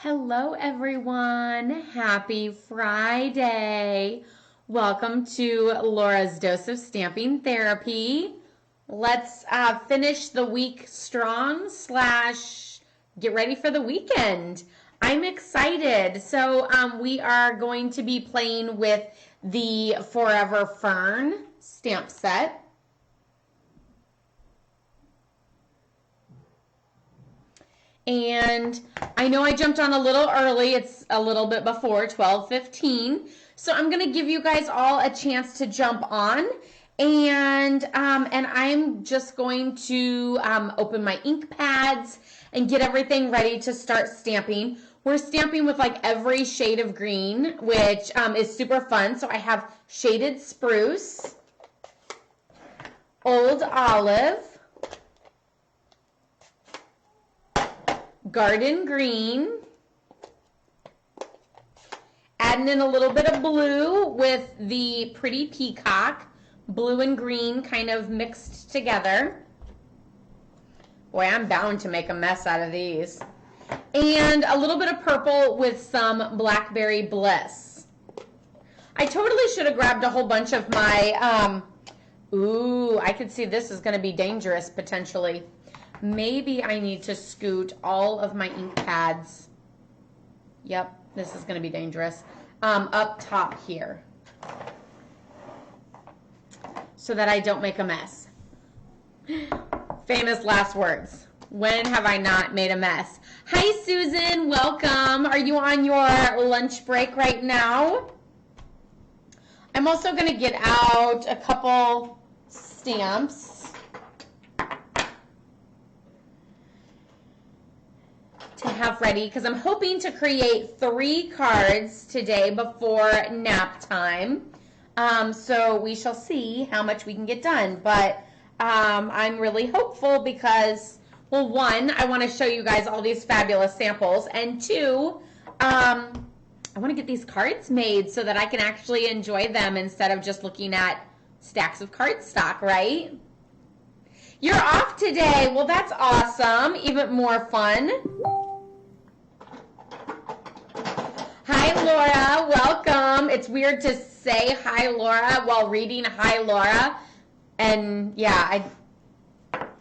Hello everyone, happy Friday. Welcome to Laura's Dose of Stamping Therapy. Let's finish the week strong / get ready for the weekend. I'm excited. So we are going to be playing with the Forever Fern stamp set. And I know I jumped on a little early. It's a little bit before 12:15. So I'm going to give you guys all a chance to jump on. And I'm just going to open my ink pads and get everything ready to start stamping. We're stamping with like every shade of green, which is super fun. So I have shaded spruce, old olive, garden green, adding in a little bit of blue with the pretty peacock, blue and green kind of mixed together. Boy, I'm bound to make a mess out of these. And a little bit of purple with some Blackberry Bliss. I totally should have grabbed a whole bunch of my, I could see this is going to be dangerous potentially. Maybe I need to scoot all of my ink pads. Yep, this is going to be dangerous. Up top here. So that I don't make a mess. Famous last words. When have I not made a mess? Hi, Susan. Welcome. Are you on your lunch break right now? I'm also going to get out a couple stamps. To have ready because I'm hoping to create 3 cards today before nap time. So we shall see how much we can get done. But I'm really hopeful because, well, 1, I want to show you guys all these fabulous samples. And 2, I want to get these cards made so that I can actually enjoy them instead of just looking at stacks of cardstock, right? You're off today. Well, that's awesome. Even more fun. Hi, Laura. Welcome. It's weird to say hi, Laura, while reading hi, Laura. And yeah,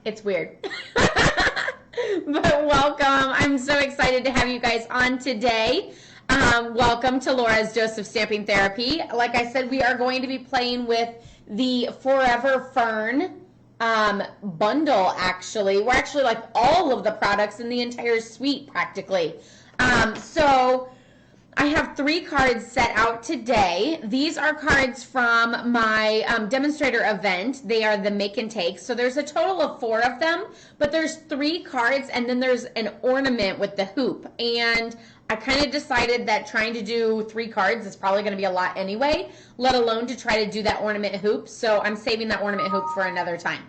it's weird. But welcome. I'm so excited to have you guys on today. Welcome to Laura's Dose of Stamping Therapy. Like I said, we are going to be playing with the Forever Fern bundle, actually. We're actually like all of the products in the entire suite, practically. So I have 3 cards set out today. These are cards from my demonstrator event. They are the make and take. So there's a total of 4 of them, but there's 3 cards and then there's an ornament with the hoop. And I kind of decided that trying to do 3 cards is probably going to be a lot anyway, let alone to try to do that ornament hoop. So I'm saving that ornament hoop for another time.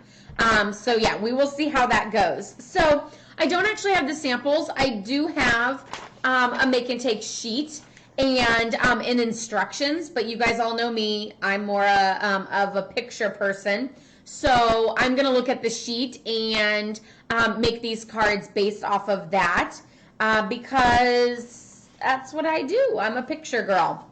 So yeah, we will see how that goes. So I don't actually have the samples. I do have a make and take sheet and in instructions, but you guys all know me. I'm more of a picture person. So I'm going to look at the sheet and make these cards based off of that because that's what I do. I'm a picture girl.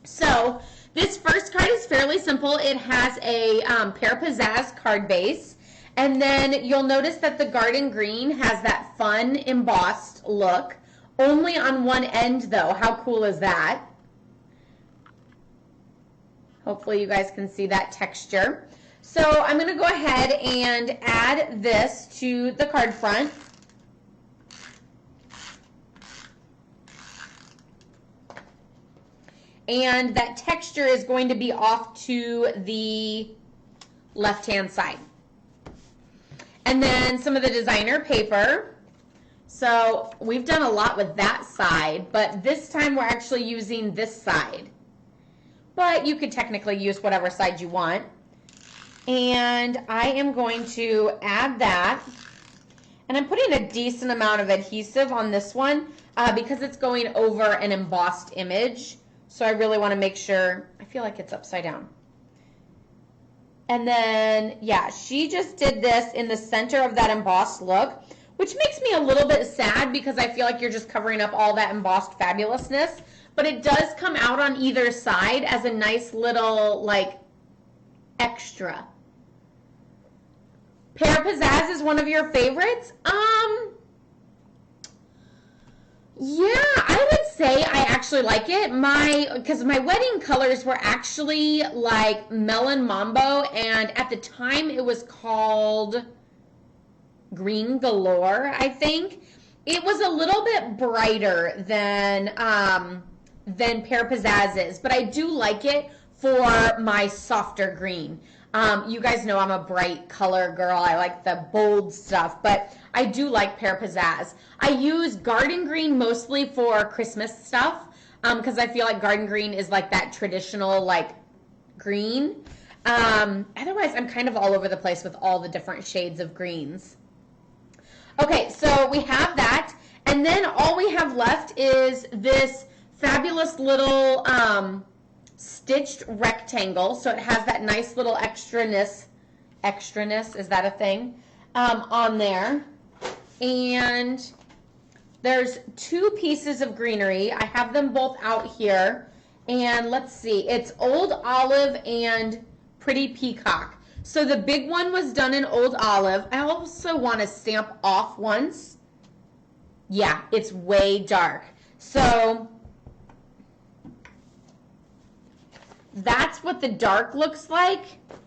So this first card is fairly simple. It has a Pear Pizzazz card base. And then you'll notice that the garden green has that fun embossed look. Only on one end though. How cool is that? Hopefully you guys can see that texture. So I'm going to go ahead and add this to the card front. And that texture is going to be off to the left-hand side. And then some of the designer paper. So we've done a lot with that side, but this time we're actually using this side. But you could technically use whatever side you want. And I am going to add that. And I'm putting a decent amount of adhesive on this one because it's going over an embossed image. So I really want to make sure, I feel like it's upside down. And then, yeah, she just did this in the center of that embossed look. which makes me a little bit sad because I feel like you're just covering up all that embossed fabulousness. But it does come out on either side as a nice little, like, extra. Pear Pizzazz is one of your favorites? Yeah, I would say I actually like it. Because my wedding colors were actually like Melon Mambo, and at the time it was called Green Galore, I think. It was a little bit brighter than Pear Pizzazz is, but I do like it for my softer green. You guys know I'm a bright color girl. I like the bold stuff, but I do like Pear Pizzazz. I use Garden Green mostly for Christmas stuff because I feel like Garden Green is like that traditional like green. Otherwise, I'm kind of all over the place with all the different shades of greens. Okay, so we have that, and then all we have left is this fabulous little stitched rectangle. So it has that nice little extraness, is that a thing, on there. And there's two pieces of greenery. I have them both out here. And let's see, it's Old Olive and Pretty Peacock. So the big one was done in Old Olive. I also want to stamp off once. Yeah, it's way dark. So that's what the dark looks like,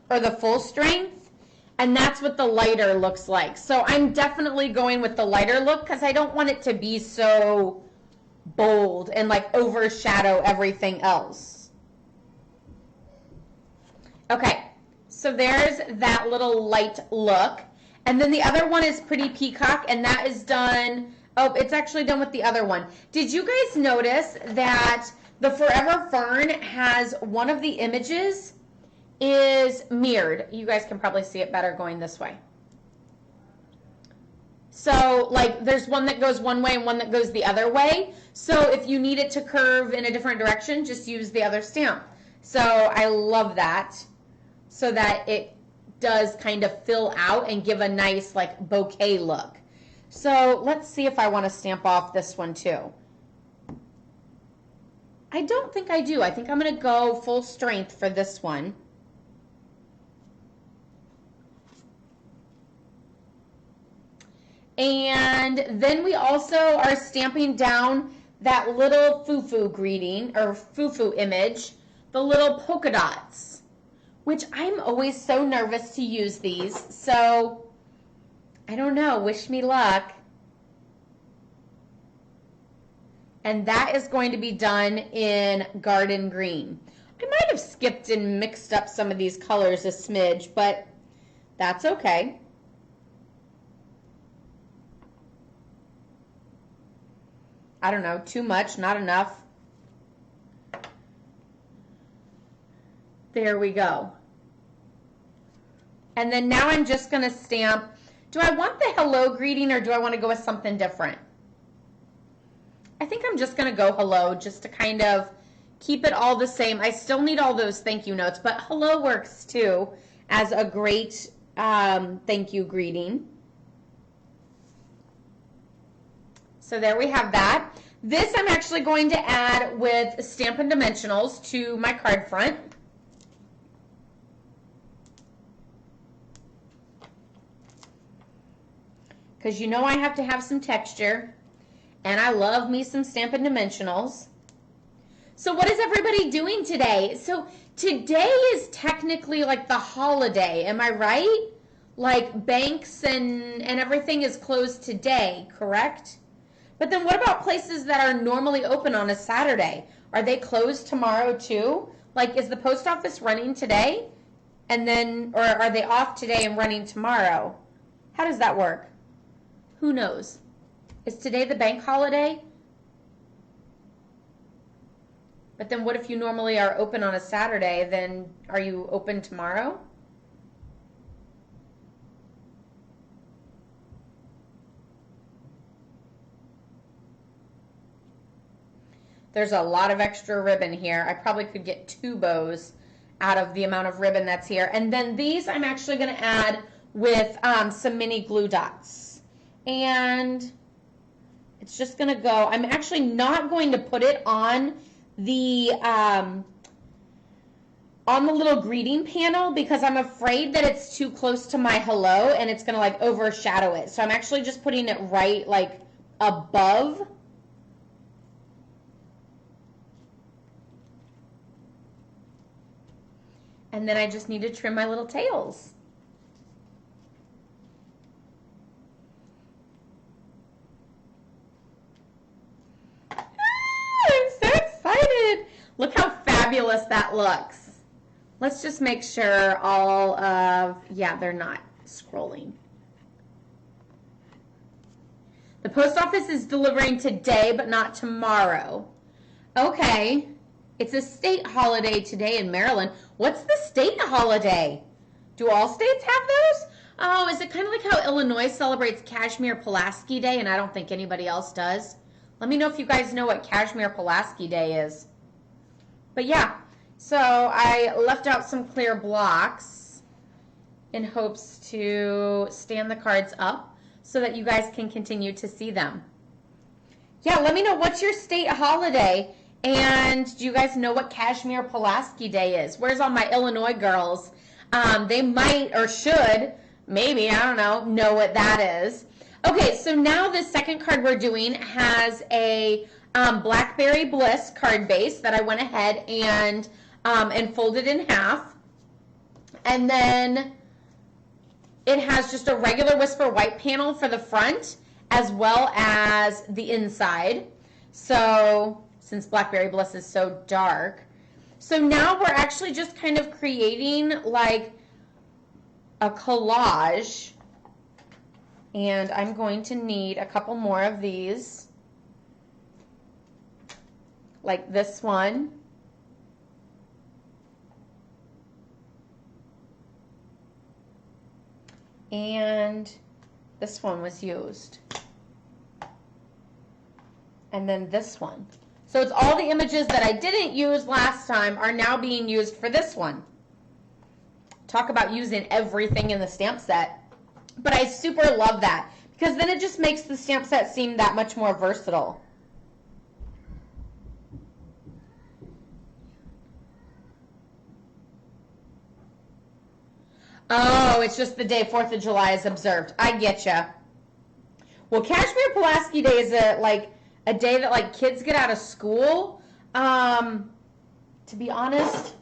or the full strength, and that's what the lighter looks like. So I'm definitely going with the lighter look because I don't want it to be so bold and like overshadow everything else. Okay, so there's that little light look. And then the other one is Pretty Peacock, and that is done, oh, it's actually done with the other one. Did you guys notice that the Forever Fern has one of the images is mirrored? You guys can probably see it better going this way. So like there's one that goes one way and one that goes the other way. So if you need it to curve in a different direction, just use the other stamp. So I love that, so that it does kind of fill out and give a nice like bouquet look. So let's see if I want to stamp off this one too. I don't think I do. I think I'm going to go full strength for this one. And then we also are stamping down that little foo-foo greeting, or foo-foo image, the little polka dots, which I'm always so nervous to use these. So I don't know, wish me luck. And that is going to be done in Garden Green. I might have skipped and mixed up some of these colors a smidge, but that's okay. I don't know, too much, not enough. There we go. And then now I'm just going to stamp. Do I want the hello greeting or do I want to go with something different? I think I'm just going to go hello just to kind of keep it all the same. I still need all those thank you notes, but hello works too as a great thank you greeting. So there we have that. This I'm actually going to add with Stampin' Dimensionals to my card front. Because you know I have to have some texture. And I love me some Stampin' Dimensionals. So what is everybody doing today? So today is technically like the holiday, am I right? Like banks and everything is closed today, correct? But then what about places that are normally open on a Saturday? Are they closed tomorrow too? Like is the post office running today? And then, or are they off today and running tomorrow? How does that work? Who knows? Is today the bank holiday? But then what if you normally are open on a Saturday, then are you open tomorrow? There's a lot of extra ribbon here. I probably could get 2 bows out of the amount of ribbon that's here. And then these I'm actually going to add with some mini glue dots. and it's just gonna go. I'm actually not going to put it on the little greeting panel because I'm afraid that it's too close to my hello and it's gonna like overshadow it. So I'm actually just putting it right like above. And then I just need to trim my little tails. I'm so excited. Look how fabulous that looks. Let's just make sure all of, yeah, they're not scrolling. The post office is delivering today, but not tomorrow. Okay. It's a state holiday today in Maryland. What's the state holiday? Do all states have those? Oh, is it kind of like how Illinois celebrates Kashmir Pulaski Day and I don't think anybody else does? Let me know if you guys know what Kashmir Pulaski Day is. But yeah, so I left out some clear blocks in hopes to stand the cards up so that you guys can continue to see them. Yeah, let me know what's your state holiday. And do you guys know what Kashmir Pulaski Day is? Where's all my Illinois girls? They might or should, maybe, I don't know what that is. Okay, so now the second card we're doing has a Blackberry Bliss card base that I went ahead and folded in half. And then it has just a regular Whisper White panel for the front as well as the inside. So since Blackberry Bliss is so dark. So now we're actually just kind of creating like a collage. And I'm going to need a couple more of these. Like this one. And this one was used. And then this one. So it's all the images that I didn't use last time are now being used for this one. Talk about using everything in the stamp set. But I super love that because then it just makes the stamp set seem that much more versatile. Oh, it's just the day 4th of July is observed. I get ya. Well, Kashmir Pulaski Day is a day that like kids get out of school. To be honest,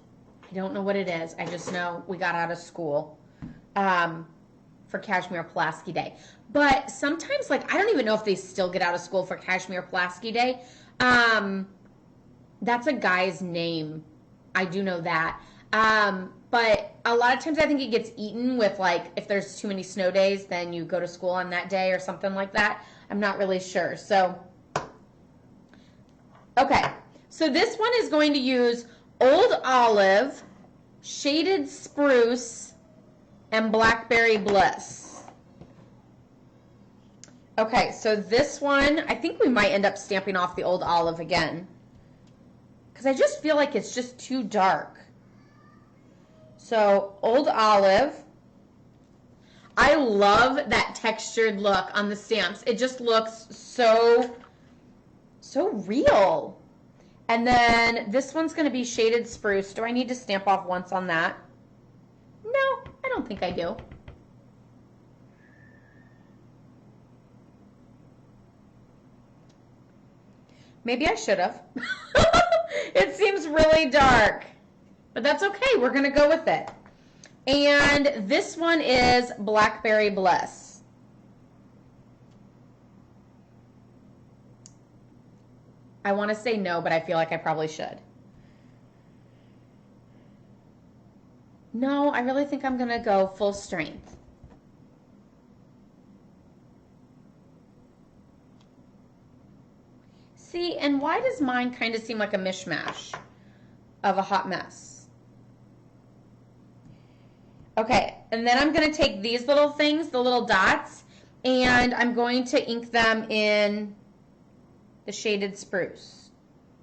I don't know what it is. I just know we got out of school for Kashmir Pulaski Day. But sometimes, like, I don't even know if they still get out of school for Kashmir Pulaski Day. That's a guy's name. I do know that. But a lot of times I think it gets eaten with, like, if there's too many snow days, then you go to school on that day or something like that. I'm not really sure. So, okay. So this one is going to use Old Olive, Shaded Spruce, and Blackberry Bliss. Okay, so this one, I think we might end up stamping off the Old Olive again. Because I just feel like it's just too dark. So, Old Olive. I love that textured look on the stamps. It just looks so real. And then this one's going to be Shaded Spruce. Do I need to stamp off once on that? No, I don't think I do. Maybe I should have. It seems really dark. But that's okay. We're going to go with it. And this one is Blackberry Bliss. I want to say no, but I feel like I probably should. No, I really think I'm going to go full strength. See, and why does mine kind of seem like a mishmash of a hot mess? Okay, and then I'm going to take these little things, the little dots, and I'm going to ink them in the Shaded Spruce.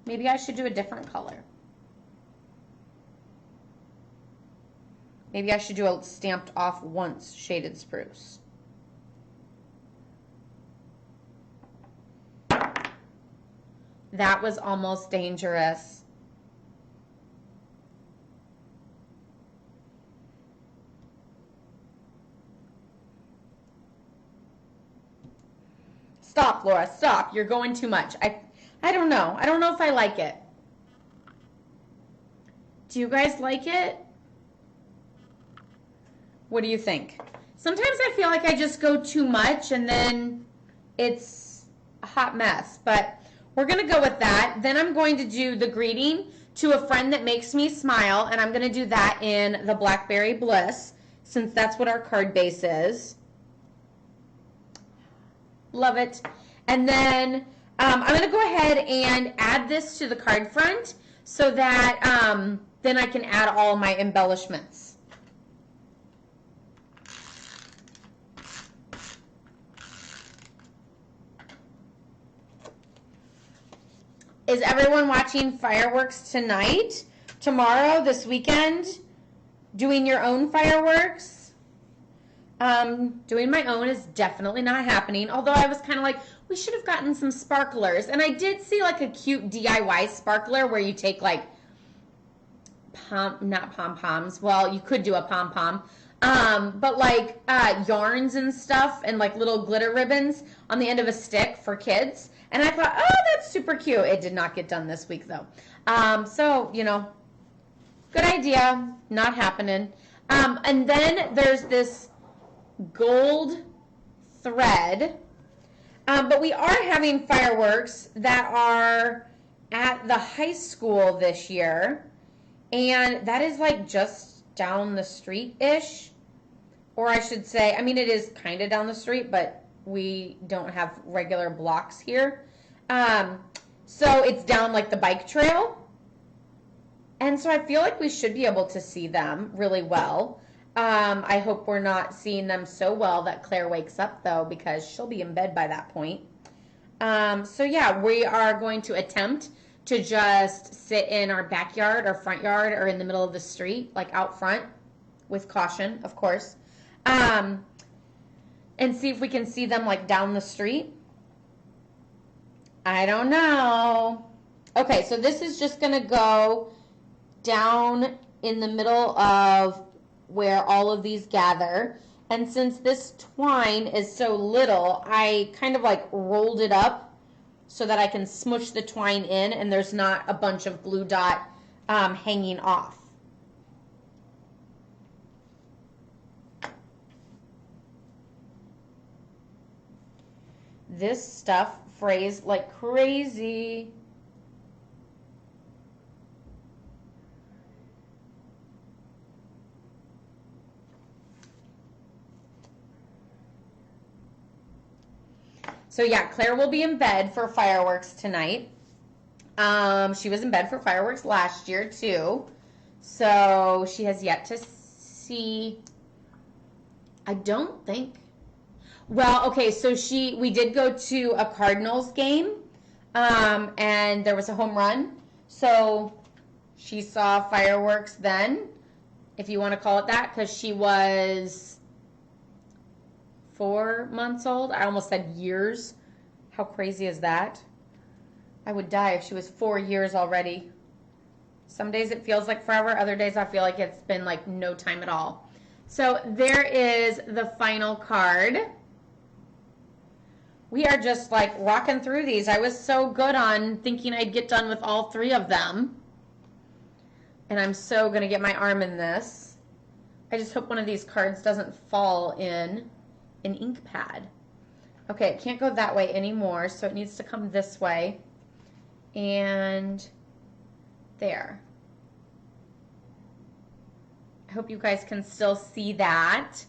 Maybe I should do a different color. Maybe I should do a stamped off once Shaded Spruce. That was almost dangerous. Stop, Laura, stop. You're going too much. I don't know. I don't know if I like it. Do you guys like it? What do you think? Sometimes I feel like I just go too much and then it's a hot mess, but we're going to go with that. Then I'm going to do the greeting to a friend that makes me smile, and I'm going to do that in the Blackberry Bliss, since that's what our card base is. Love it. And then I'm going to go ahead and add this to the card front so that then I can add all my embellishments. Is everyone watching fireworks tonight, tomorrow, this weekend? Doing your own fireworks? Doing my own is definitely not happening, although I was kind of like, we should have gotten some sparklers. And I did see like a cute DIY sparkler where you take like, not pom-poms, well, you could do a pom-pom, but like yarns and stuff and like little glitter ribbons on the end of a stick for kids. And I thought, oh, that's super cute. It did not get done this week, though. So, you know, good idea. Not happening. And then there's this gold thread. But we are having fireworks that are at the high school this year. And that is like just down the street-ish. Or I should say, I mean, it is kind of down the street, but we don't have regular blocks here. So it's down like the bike trail. And so I feel like we should be able to see them really well. I hope we're not seeing them so well that Claire wakes up though, because she'll be in bed by that point. So yeah, we are going to attempt to just sit in our backyard or front yard or in the middle of the street, like out front, with caution, of course. And see if we can see them like down the street. I don't know. Okay, so this is just going to go down in the middle of where all of these gather. And since this twine is so little, I kind of like rolled it up so that I can smush the twine in and there's not a bunch of glue dot hanging off. This stuff frays like crazy. So yeah, Claire will be in bed for fireworks tonight. She was in bed for fireworks last year too. So she has yet to see, I don't think. Well, okay, so we did go to a Cardinals game, and there was a home run. So she saw fireworks then, if you want to call it that, because she was 4 months old. I almost said years. How crazy is that? I would die if she was 4 years already. Some days it feels like forever. Other days I feel like it's been like no time at all. So there is the final card. We are just like rocking through these. I was so good on thinking I'd get done with all 3 of them. And I'm so going to get my arm in this. I just hope one of these cards doesn't fall in an ink pad. Okay, it can't go that way anymore, so it needs to come this way. And there. I hope you guys can still see that.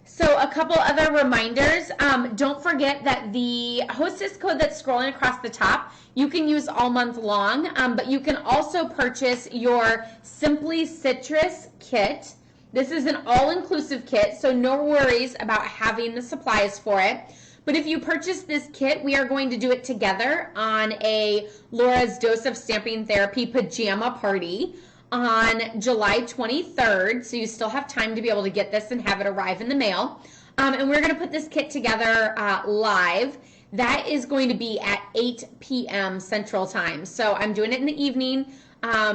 So a couple other reminders. Don't forget that the hostess code that's scrolling across the top, you can use all month long, but you can also purchase your Simply Citrus kit. This is an all-inclusive kit, so no worries about having the supplies for it. But if you purchase this kit, we are going to do it together on a Laura's Dose of Stamping Therapy pajama party on July 23rd, so you still have time to be able to get this and have it arrive in the mail. And we're going to put this kit together live. that is going to be at 8 p.m. Central Time. So I'm doing it in the evening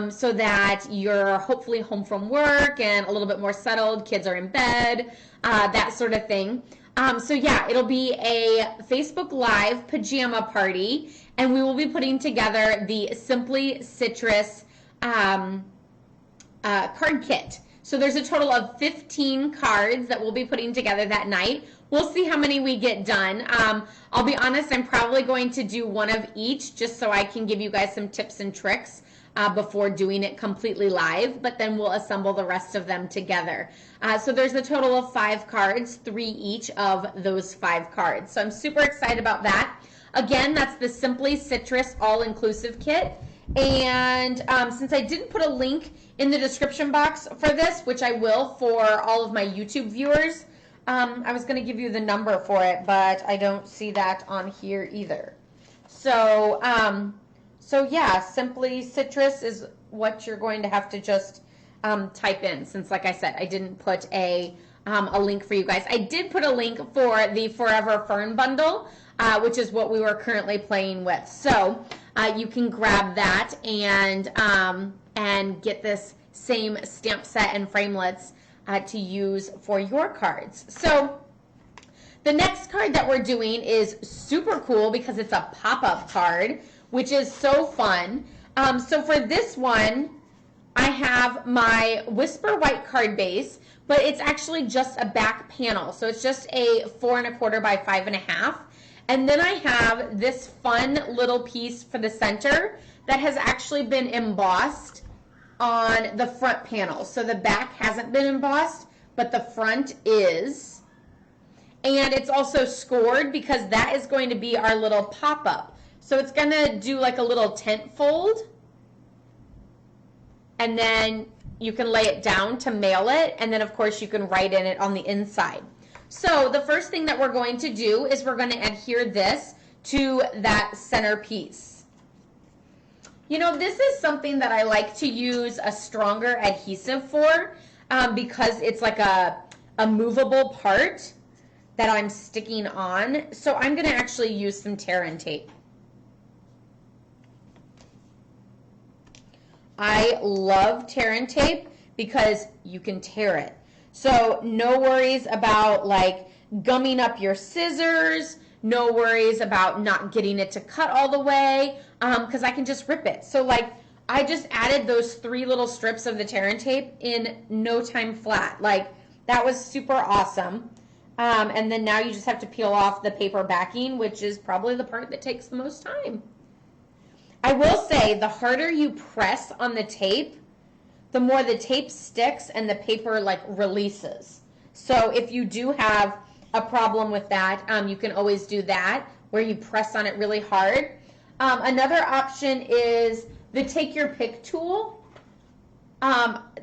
so that you're hopefully home from work and a little bit more settled. Kids are in bed, that sort of thing. So yeah, it'll be a Facebook Live pajama party, and we will be putting together the Simply Citrus card kit. So there's a total of 15 cards that we'll be putting together that night. We'll see how many we get done. I'll be honest, I'm probably going to do one of each just so I can give you guys some tips and tricks before doing it completely live, but then we'll assemble the rest of them together. So there's a total of 5 cards, 3 each of those 5 cards. So I'm super excited about that. Again, that's the Simply Citrus All-Inclusive Kit. And since I didn't put a link in the description box for this, which I will for all of my YouTube viewers, I was going to give you the number for it, but I don't see that on here either. So, so yeah, Simply Citrus is what you're going to have to just type in, since like I said, I didn't put a link for you guys. I did put a link for the Forever Fern bundle, which is what we were currently playing with. So you can grab that and get this same stamp set and framelits to use for your cards. So the next card that we're doing is super cool because it's a pop-up card, which is so fun. So for this one, I have my Whisper White card base, but it's actually just a back panel. So it's just a 4 1/4 by 5 1/2. And then I have this fun little piece for the center that has actually been embossed on the front panel. So the back hasn't been embossed, but the front is. And it's also scored because that is going to be our little pop-up. So it's going to do like a little tent fold. And then you can lay it down to mail it. And then, of course, you can write in it on the inside. So the first thing that we're going to do is we're going to adhere this to that center piece. You know, this is something that I like to use a stronger adhesive for because it's like a movable part that I'm sticking on. So I'm going to actually use some tear-in tape. I love tear-in tape because you can tear it. So no worries about like gumming up your scissors, no worries about not getting it to cut all the way because I can just rip it. So like I just added those 3 little strips of the tear-in tape in no time flat. Like that was super awesome. And then now you just have to peel off the paper backing, which is probably the part that takes the most time. I will say the harder you press on the tape, the more the tape sticks and the paper like releases. So if you do have a problem with that, you can always do that where you press on it really hard. Another option is the take your pick tool.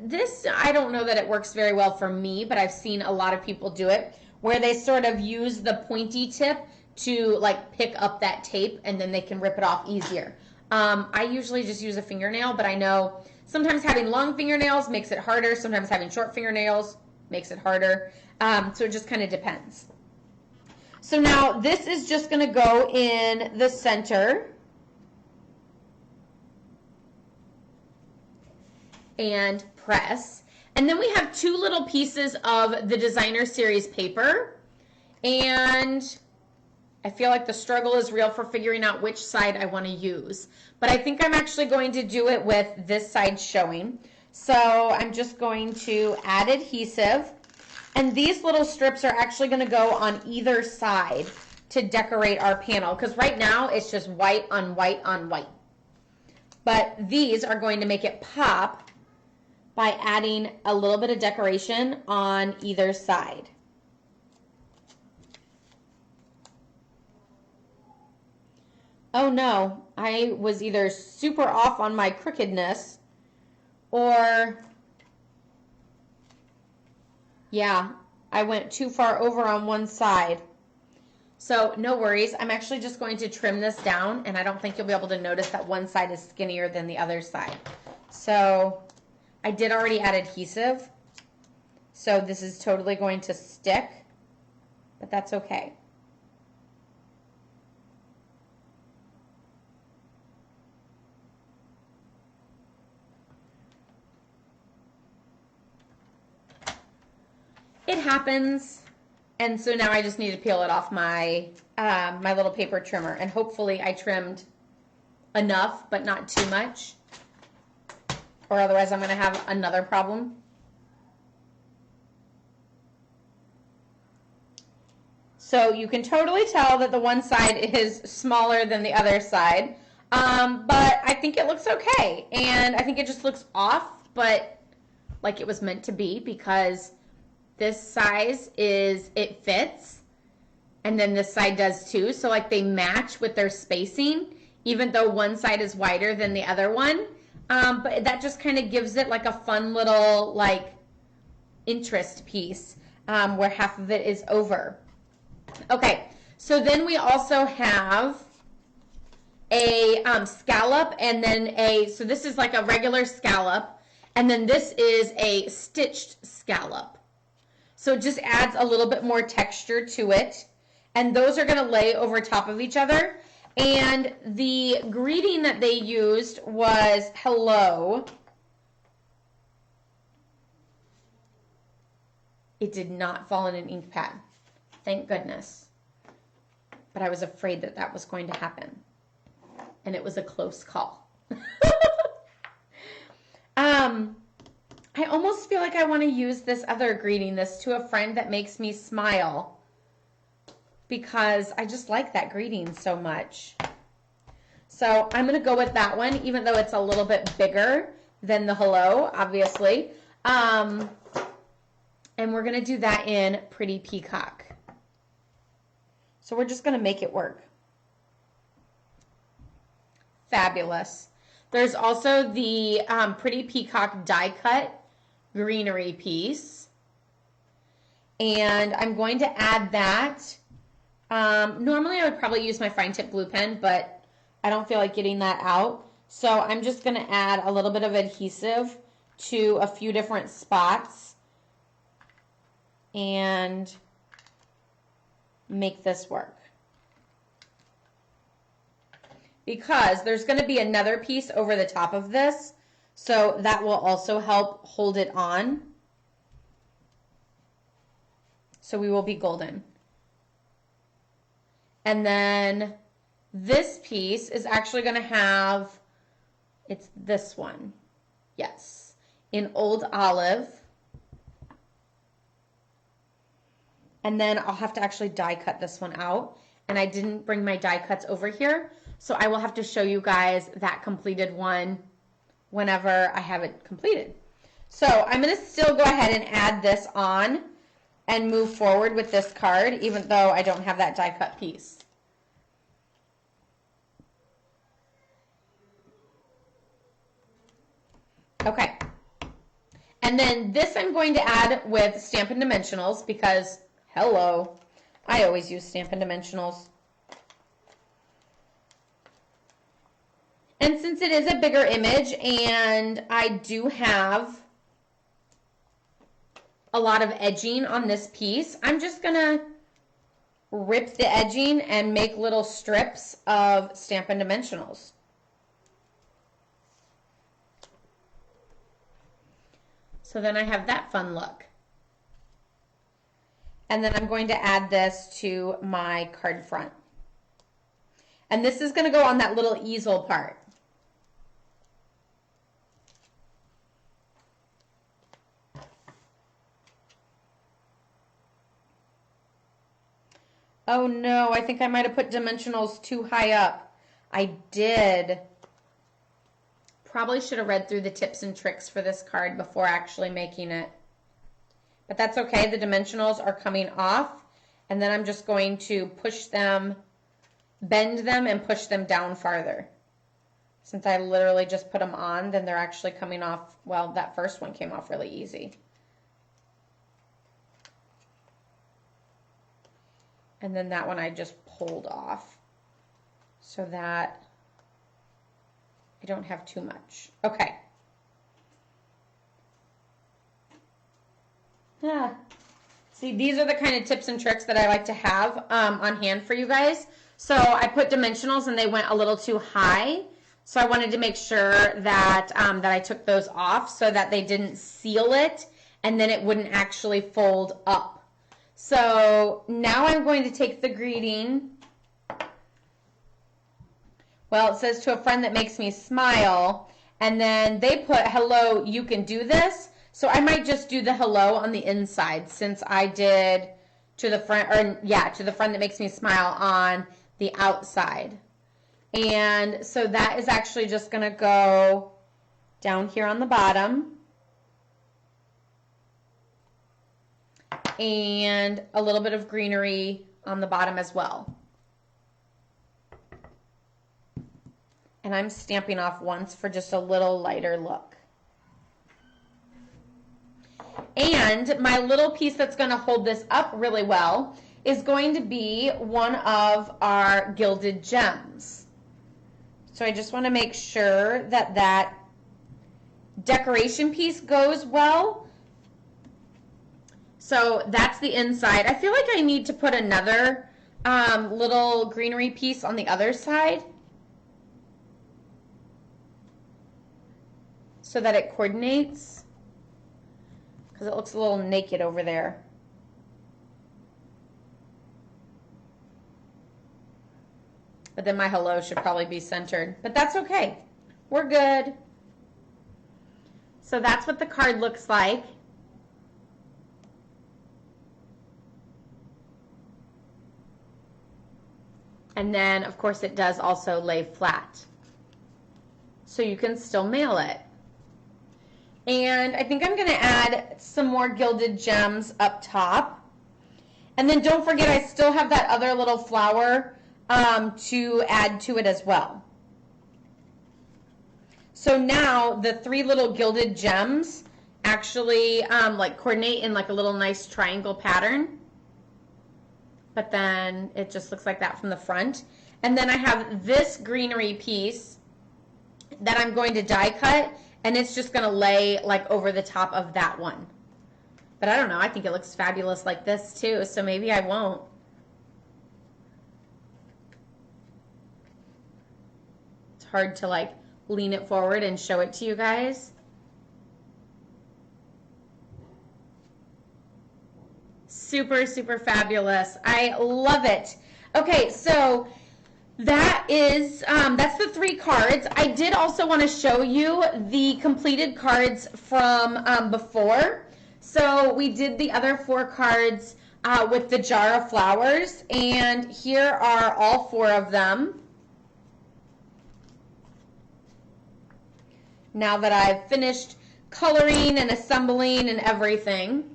This, I don't know that it works very well for me, but I've seen a lot of people do it where they sort of use the pointy tip to like pick up that tape and then they can rip it off easier. I usually just use a fingernail, but I know sometimes having long fingernails makes it harder. Sometimes having short fingernails makes it harder. So it just kind of depends. So now this is just going to go in the center. And press. And then we have 2 little pieces of the Designer Series paper. And I feel like the struggle is real for figuring out which side I want to use. But I think I'm actually going to do it with this side showing. So I'm just going to add adhesive. And these little strips are actually going to go on either side to decorate our panel. Because right now it's just white on white on white. But these are going to make it pop by adding a little bit of decoration on either side. Oh no, I was either super off on my crookedness or, yeah, I went too far over on one side. So no worries, I'm actually just going to trim this down and I don't think you'll be able to notice that one side is skinnier than the other side. So I did already add adhesive, so this is totally going to stick, but that's okay. it happens. And so now I just need to peel it off my my little paper trimmer, and hopefully I trimmed enough, but not too much, or otherwise I'm going to have another problem. So you can totally tell that the one side is smaller than the other side, but I think it looks okay, and I think it just looks off, but like it was meant to be, because this size it fits, and then this side does too, so like they match with their spacing, even though one side is wider than the other one, but that just kind of gives it like a fun little like interest piece where half of it is over. Okay, so then we also have a scallop, and then so this is like a regular scallop, and then this is a stitched scallop. So it just adds a little bit more texture to it, and those are going to lay over top of each other. And the greeting that they used was hello. It did not fall in an ink pad. Thank goodness. But I was afraid that that was going to happen. And it was a close call. I almost feel like I want to use this other greeting, this to a friend that makes me smile, because I just like that greeting so much. So I'm going to go with that one, even though it's a little bit bigger than the hello, obviously. And we're going to do that in Pretty Peacock. So we're just going to make it work. Fabulous. There's also the Pretty Peacock die cut greenery piece. And I'm going to add that. Normally I would probably use my fine tip glue pen, but I don't feel like getting that out. So I'm just going to add a little bit of adhesive to a few different spots and make this work. Because there's going to be another piece over the top of this, so that will also help hold it on. So we will be golden. And then this piece is actually going to have, it's this one, yes, in Old Olive. And then I'll have to actually die cut this one out. And I didn't bring my die cuts over here, so I will have to show you guys that completed one whenever I have it completed. So I'm going to still go ahead and add this on and move forward with this card, even though I don't have that die cut piece. Okay. And then this I'm going to add with Stampin' Dimensionals because, hello, I always use Stampin' Dimensionals. And since it is a bigger image and I do have a lot of edging on this piece, I'm just going to rip the edging and make little strips of Stampin' Dimensionals. So then I have that fun look. And then I'm going to add this to my card front. And this is going to go on that little easel part. Oh no, I think I might have put dimensionals too high up. I did. Probably should have read through the tips and tricks for this card before actually making it. But that's okay, the dimensionals are coming off, and then I'm just going to push them, bend them, and push them down farther. Since I literally just put them on, then they're actually coming off, well, that first one came off really easy. And then that one I just pulled off so that I don't have too much. Okay. Yeah. See, these are the kind of tips and tricks that I like to have on hand for you guys. So I put dimensionals and they went a little too high. So I wanted to make sure that, that I took those off so that they didn't seal it and then it wouldn't actually fold up. So now I'm going to take the greeting. Well, it says to a friend that makes me smile, and then they put, hello, you can do this. So I might just do the hello on the inside, since I did to the friend, or yeah, to the friend that makes me smile on the outside. And so that is actually just going to go down here on the bottom. And a little bit of greenery on the bottom as well. And I'm stamping off once for just a little lighter look. And my little piece that's going to hold this up really well is going to be one of our gilded gems. So I just want to make sure that that decoration piece goes well. So that's the inside. I feel like I need to put another little greenery piece on the other side, so that it coordinates, because it looks a little naked over there. But then my hello should probably be centered, but that's okay. We're good. So that's what the card looks like. And then, of course, it does also lay flat, so you can still mail it. And I think I'm going to add some more gilded gems up top. And then don't forget, I still have that other little flower to add to it as well. So now the three little gilded gems actually like coordinate in like a little nice triangle pattern. But then it just looks like that from the front. And then I have this greenery piece that I'm going to die cut, and it's just going to lay like over the top of that one. But I don't know, I think it looks fabulous like this too, so maybe I won't. It's hard to like lean it forward and show it to you guys. Super, super fabulous. I love it. Okay, so that is, that's the 3 cards. I did also want to show you the completed cards from before. So we did the other 4 cards with the jar of flowers, and here are all 4 of them. Now that I've finished coloring and assembling and everything.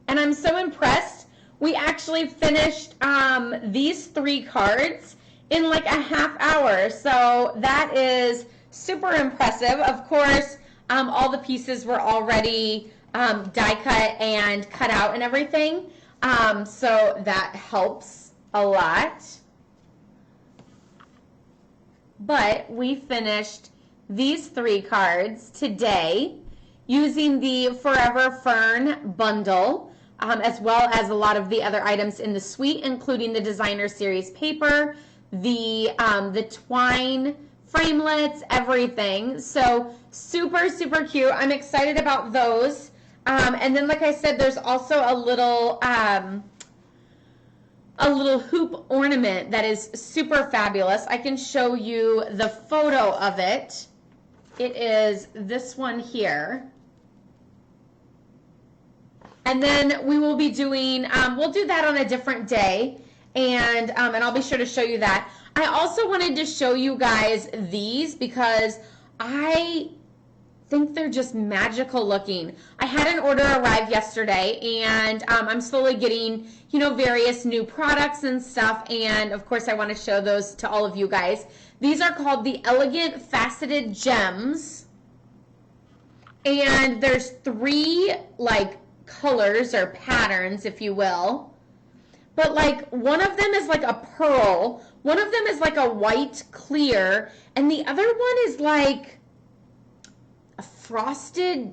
And I'm so impressed. We actually finished these 3 cards in like a half hour. So that is super impressive. Of course, all the pieces were already die cut and cut out and everything. So that helps a lot. But we finished these 3 cards today using the Forever Fern bundle, as well as a lot of the other items in the suite, including the designer series paper, the twine framelits, everything. So super, super cute. I'm excited about those. And then, like I said, there's also a little hoop ornament that is super fabulous. I can show you the photo of it. It is this one here. And then we will be doing, we'll do that on a different day, and I'll be sure to show you that. I also wanted to show you guys these because I think they're just magical looking. I had an order arrive yesterday, and I'm slowly getting, you know, various new products and stuff, and of course I want to show those to all of you guys. These are called the Elegant Faceted Gems, and there's 3 like colors or patterns, if you will, but like one of them is like a pearl, one of them is like a white clear, and the other one is like a frosted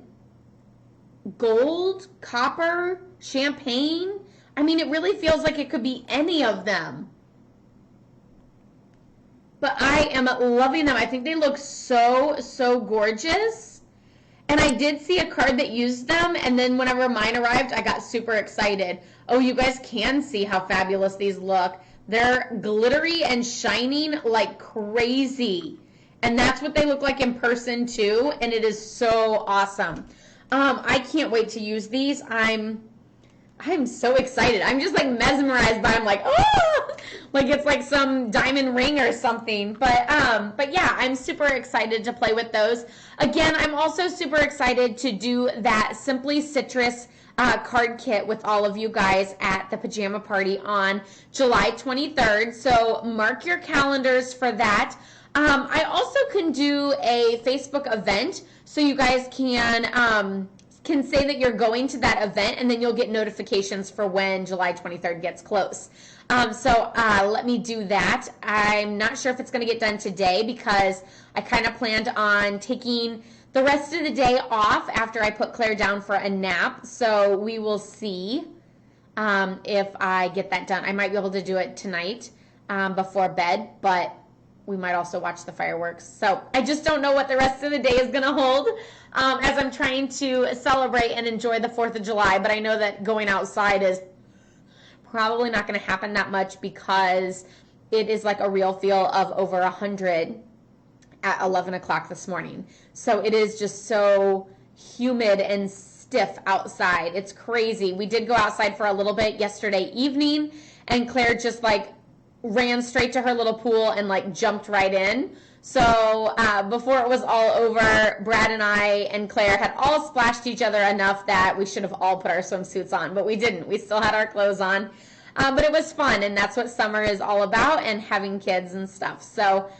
gold, copper, champagne. I mean, it really feels like it could be any of them. But I am loving them. I think they look so, so gorgeous. And I did see a card that used them, and then whenever mine arrived, I got super excited. Oh, you guys can see how fabulous these look. They're glittery and shining like crazy. And that's what they look like in person too, and it is so awesome. I can't wait to use these. I'm so excited. I'm just like mesmerized by them, like, oh, like it's like some diamond ring or something. But yeah, I'm super excited to play with those. Again, I'm also super excited to do that Simply Citrus card kit with all of you guys at the pajama party on July 23rd. So mark your calendars for that. I also can do a Facebook event, so you guys can say that you're going to that event, and then you'll get notifications for when July 23rd gets close. So let me do that. I'm not sure if it's going to get done today because I kind of planned on taking the rest of the day off after I put Claire down for a nap. So we will see if I get that done. I might be able to do it tonight before bed, but we might also watch the fireworks. So I just don't know what the rest of the day is going to hold as I'm trying to celebrate and enjoy the 4th of July. But I know that going outside is probably not going to happen that much because it is like a real feel of over 100 at 11 o'clock this morning. So it is just so humid and stiff outside. It's crazy. We did go outside for a little bit yesterday evening, and Claire just like ran straight to her little pool and like jumped right in. So before it was all over, Brad and I and Claire had all splashed each other enough that we should have all put our swimsuits on, but we didn't. We still had our clothes on. But it was fun, and that's what summer is all about, and having kids and stuff. So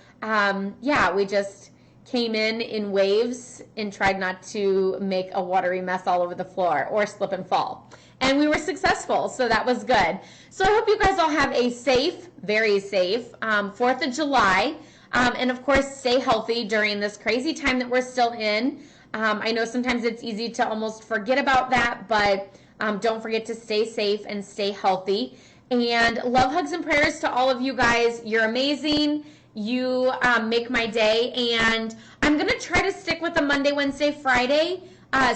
yeah, we just came in waves and tried not to make a watery mess all over the floor or slip and fall. And we were successful, so that was good. So I hope you guys all have a safe, very safe 4th of July. And of course, stay healthy during this crazy time that we're still in. I know sometimes it's easy to almost forget about that, but don't forget to stay safe and stay healthy. And love, hugs, and prayers to all of you guys. You're amazing. You make my day. And I'm going to try to stick with the Monday, Wednesday, Friday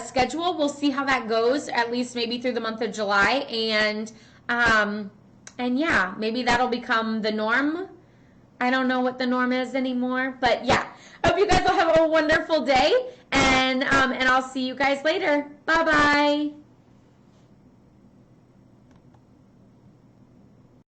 schedule. We'll see how that goes, at least maybe through the month of July. And yeah, maybe that'll become the norm. I don't know what the norm is anymore, but yeah. I hope you guys will have a wonderful day, and I'll see you guys later. Bye-bye.